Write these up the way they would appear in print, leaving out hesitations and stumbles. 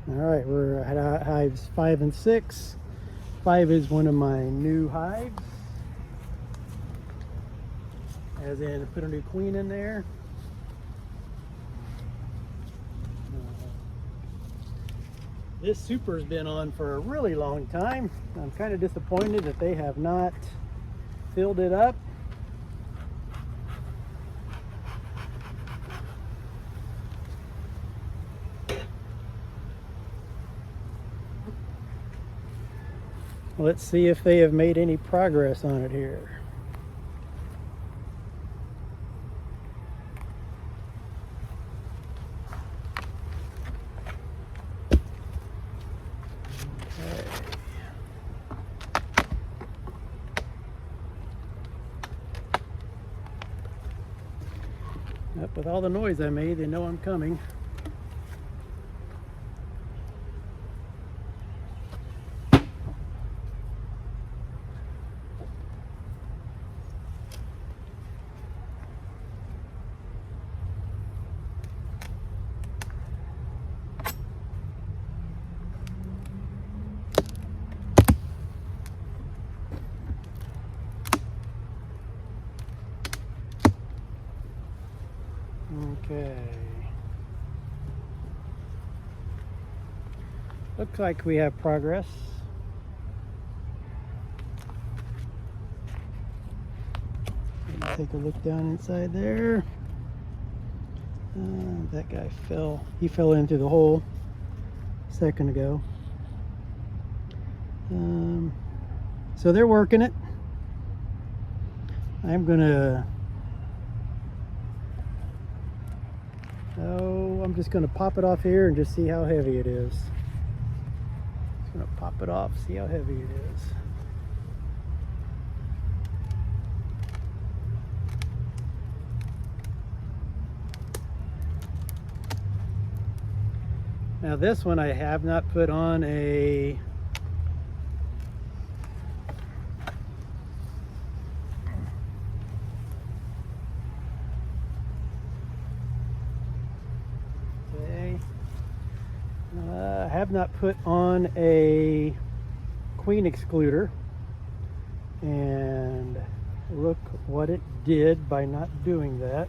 All right, we're at hives 5 and 6. 5 is one of my new hives, as in put a new queen in there. This Soopers been on for a really long time. I'm kind of disappointed that they have not filled it up. Let's see if they have made any progress on it here. Yep, with all the noise I made, they know I'm coming. Okay. Looks like we have progress. Take a look down inside there. That guy fell. He fell into the hole a second ago. So they're working it. I'm just gonna pop it off here and just see how heavy it is. Just gonna pop it off, see how heavy it is. Now this one I have not put on a queen excluder, and look what it did by not doing that.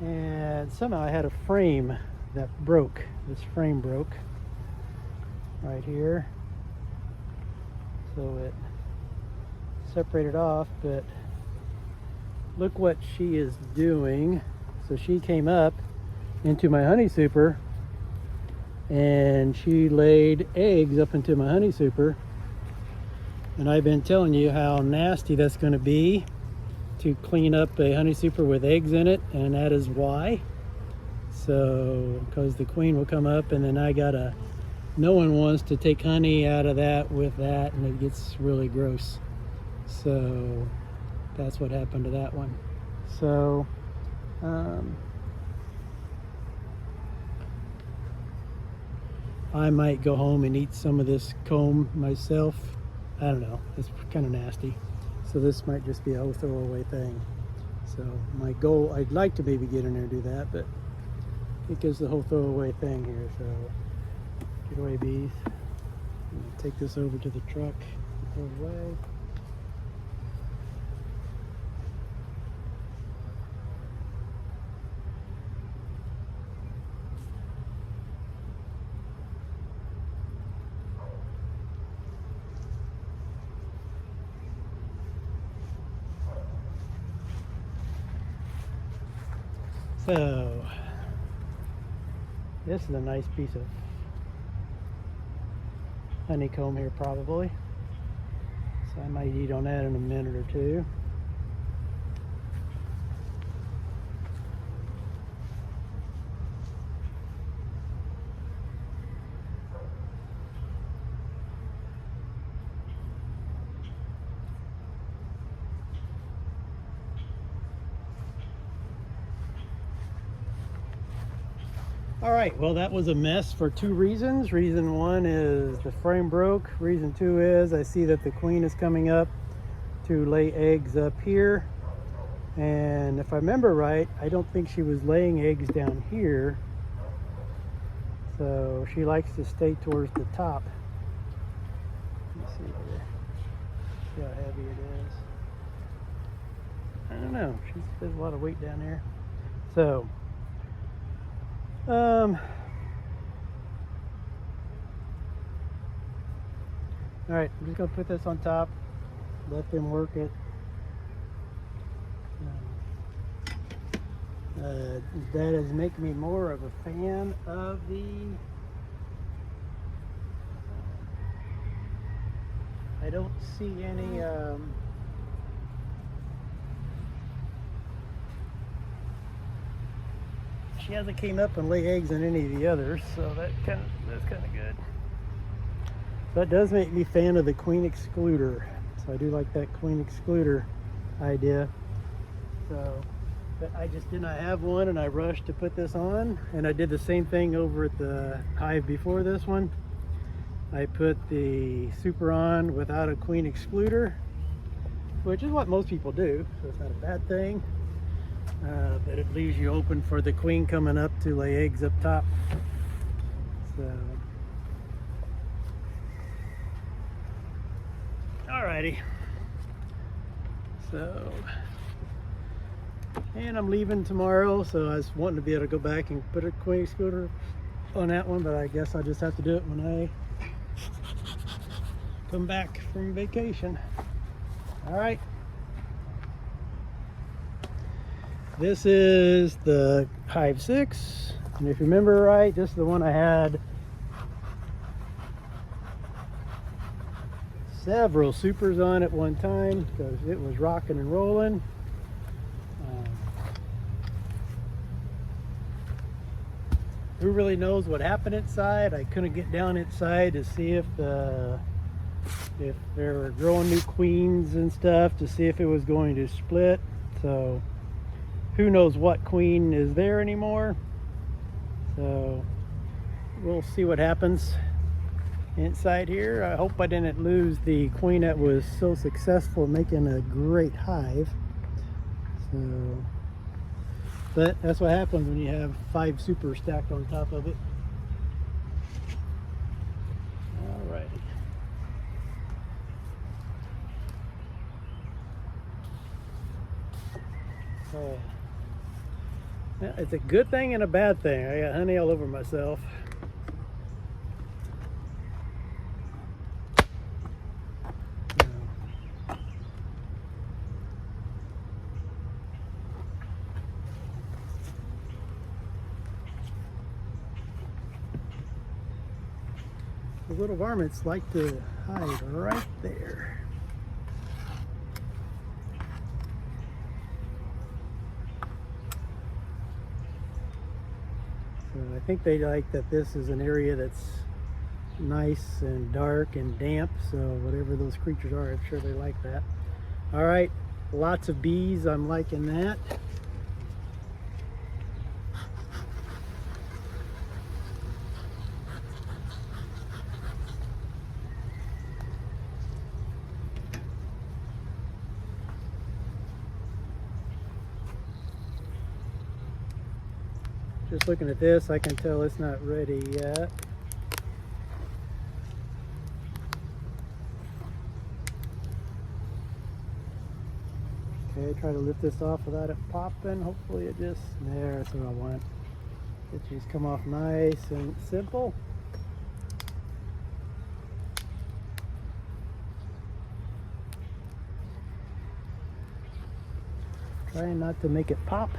And somehow I had a frame that broke. This frame broke right here, so it separated off. But look what she is doing. So she came up into my honey super and she laid eggs up into my honey super, and I've been telling you how nasty that's going to be to clean up a honey super with eggs in it, and that is why. So because the queen will come up, and then no one wants to take honey out of that with that, and it gets really gross. So that's what happened to that one. So I might go home and eat some of this comb myself. I don't know, it's kind of nasty. So this might just be a whole throwaway thing. So my goal, I'd like to maybe get in there and do that, but it gives the whole throwaway thing here. So get away, bees. Take this over to the truck and throw it away. So this is a nice piece of honeycomb here probably. So I might eat on that in a minute or two. All right, well, that was a mess for two reasons. Reason one is the frame broke. Reason two is I see that the queen is coming up to lay eggs up here. And if I remember right, I don't think she was laying eggs down here. So she likes to stay towards the top. Let me see here. See how heavy it is. I don't know. There's a lot of weight down there. So, all right, I'm just gonna put this on top, let them work it. That is making me more of a fan of the I don't see any she hasn't came up and lay eggs in any of the others, so that's kind of good. So that does make me a fan of the queen excluder. So I do like that queen excluder idea. So, but I just did not have one, and I rushed to put this on. And I did the same thing over at the hive before this one. I put the super on without a queen excluder, which is what most people do, so it's not a bad thing. But it leaves you open for the queen coming up to lay eggs up top. So, alrighty. So, and I'm leaving tomorrow, so I was wanting to be able to go back and put a queen excluder on that one, but I guess I'll just have to do it when I come back from vacation. All right. This is the Hive 6, and if you remember right, this is the one I had several supers on at one time because it was rocking and rolling. Who really knows what happened inside? I couldn't get down inside to see if they were growing new queens and stuff, to see if it was going to split. So who knows what queen is there anymore. So we'll see what happens inside here. I hope I didn't lose the queen that was so successful making a great hive. So, but that's what happens when you have 5 supers stacked on top of it. Alrighty. So, it's a good thing and a bad thing. I got honey all over myself. The little varmints like to hide right there. So I think they like that this is an area that's nice and dark and damp, so whatever those creatures are, I'm sure they like that. All right, lots of bees, I'm liking that. Just looking at this, I can tell it's not ready yet. Okay, try to lift this off without it popping. Hopefully it just, there, that's what I want. Get these come off nice and simple. Trying not to make it pop.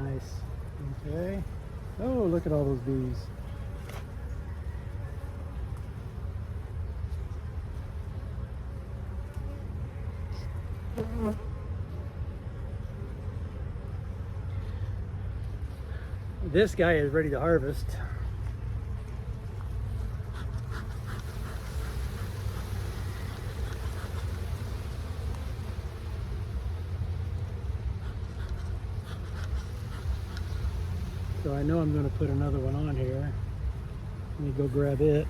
Nice. Okay. Oh, look at all those bees. This guy is ready to harvest. So I know I'm going to put another one on here. Let me go grab it.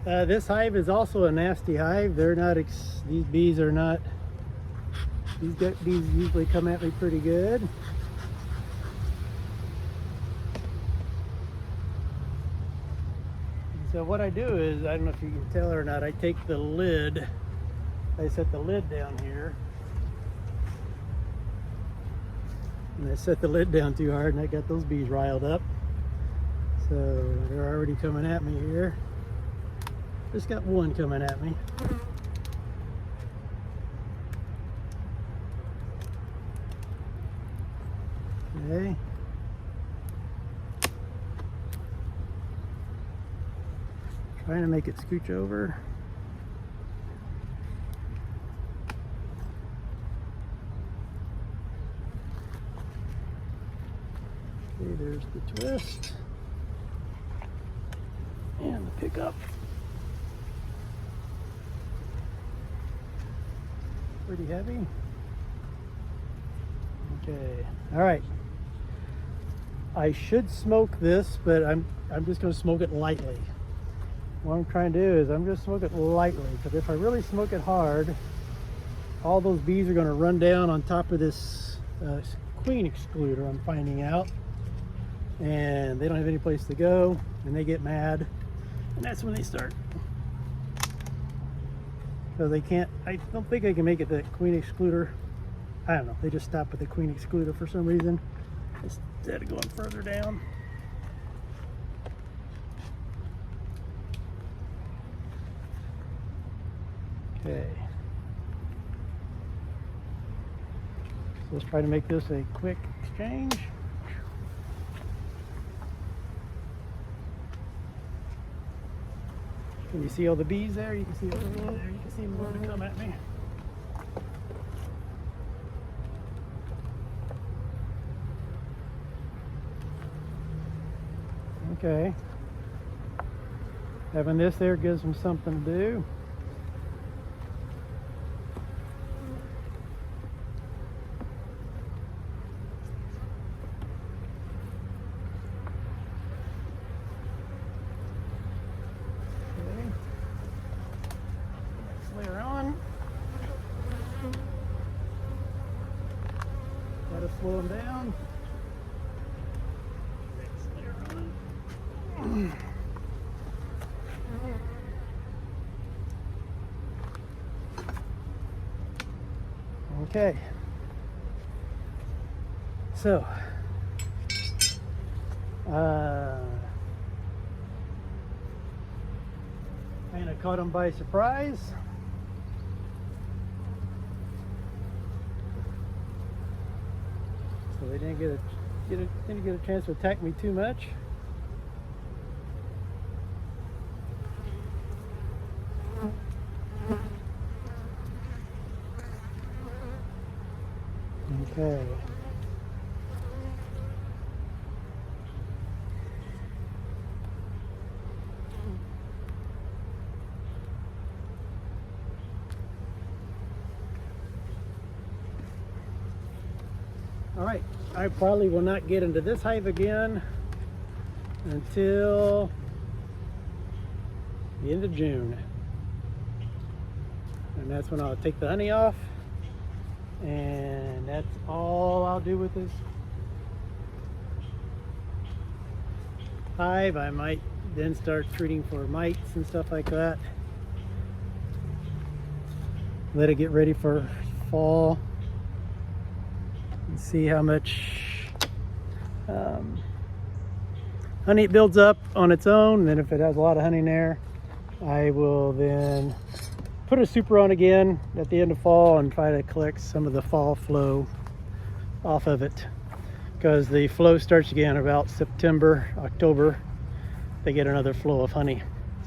This hive is also a nasty hive. They're not, these bees are not, these usually come at me pretty good. And so what I do is, I don't know if you can tell or not, I take the lid, I set the lid down here. And I set the lid down too hard and I got those bees riled up. So they're already coming at me here. Just got one coming at me. Okay. Trying to make it scooch over. Okay, there's the twist. And the pickup. Pretty heavy. Okay, all right. I should smoke this, but I'm just going to smoke it lightly. What I'm trying to do is I'm going to smoke it lightly, because if I really smoke it hard, all those bees are going to run down on top of this queen excluder, I'm finding out, and they don't have any place to go, and they get mad, and that's when they start. So they can't, I don't think I can make it the queen excluder. I don't know, they just stop at the queen excluder for some reason instead of going further down. Okay. So let's try to make this a quick exchange. Can you see all the bees there? You can see them there. You can see them wanting to come at me. Okay. Having this there gives them something to do. Layer on. Let us slow them down. Next layer on. Okay. So, kind of caught them by surprise. So they didn't get a chance to attack me too much. Okay. All right, I probably will not get into this hive again until the end of June. And that's when I'll take the honey off. And that's all I'll do with this hive. I might then start treating for mites and stuff like that. Let it get ready for fall. And see how much honey it builds up on its own. And then if it has a lot of honey in there, I will then put a super on again at the end of fall and try to collect some of the fall flow off of it, because the flow starts again about September, October. They get another flow of honey.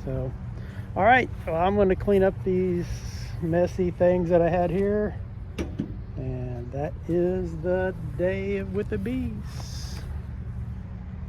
So, all right, well, I'm going to clean up these messy things that I had here, and that is the day with the bees.